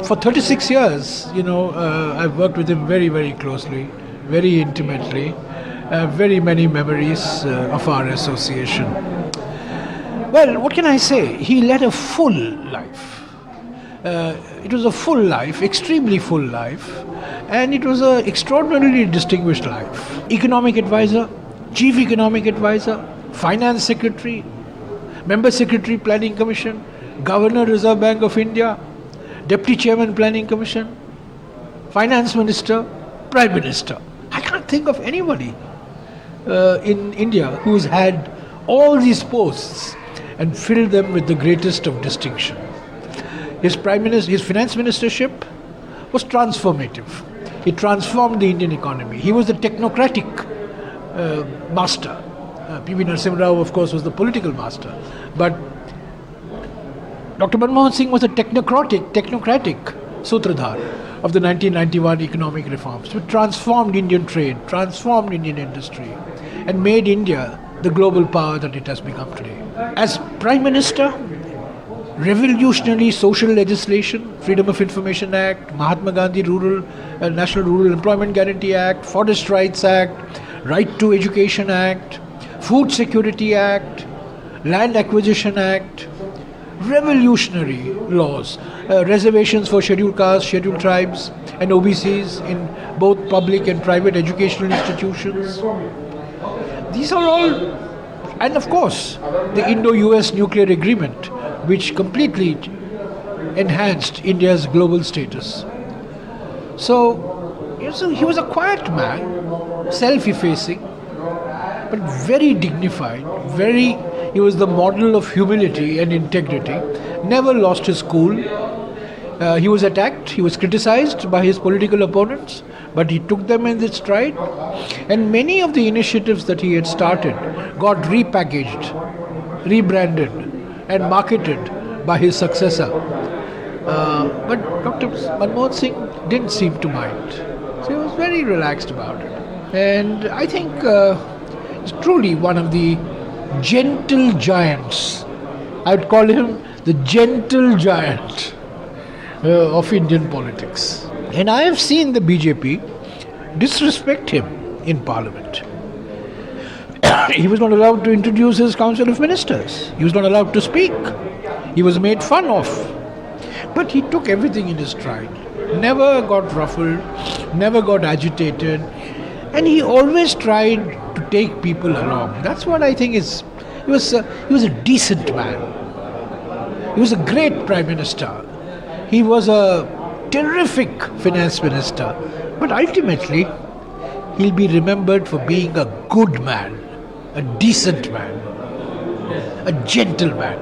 For 36 years, I've worked with him very, very closely, very intimately. Very many memories of our association. Well, what can I say? He led a full life. It was a full life, extremely full life, and it was an extraordinarily distinguished life. Economic advisor, chief economic advisor, finance secretary, member secretary, planning commission, governor, Reserve Bank of India, deputy chairman, planning commission, finance minister, prime minister. I can't think of anybody in India who's had all these posts and filled them with the greatest of distinction. His finance ministership was transformative. He transformed the Indian economy. He was the technocratic master. P.V. Narasimha Rao, of course, was the political master. But Dr. Manmohan Singh was a technocratic sutradhar of the 1991 economic reforms, which transformed Indian trade, transformed Indian industry, and made India the global power that it has become today. As Prime Minister, revolutionary social legislation, Freedom of Information Act, Mahatma Gandhi National Rural Employment Guarantee Act, Forest Rights Act, Right to Education Act, Food Security Act, Land Acquisition Act, revolutionary laws, reservations for scheduled castes, scheduled tribes and OBCs in both public and private educational institutions. These are all, and of course, the Indo-US nuclear agreement, which completely enhanced India's global status. So he was a quiet man, self-effacing, but very dignified, he was the model of humility and integrity, never lost his cool. He was attacked, he was criticized by his political opponents, but he took them in his stride. And many of the initiatives that he had started got repackaged, rebranded, and marketed by his successor. But Dr. Manmohan Singh didn't seem to mind. So he was very relaxed about it. And I think he's truly one of the gentle giants. I would call him the gentle giant of Indian politics. And I have seen the BJP disrespect him in Parliament. He was not allowed to introduce his Council of Ministers. He was not allowed to speak. He was made fun of. But he took everything in his stride. Never got ruffled, never got agitated. And he always tried to take people along. That's what I think is, he was a decent man. He was a great Prime Minister. He was a terrific Finance Minister. But ultimately, he'll be remembered for being a good man, a decent man, a gentleman.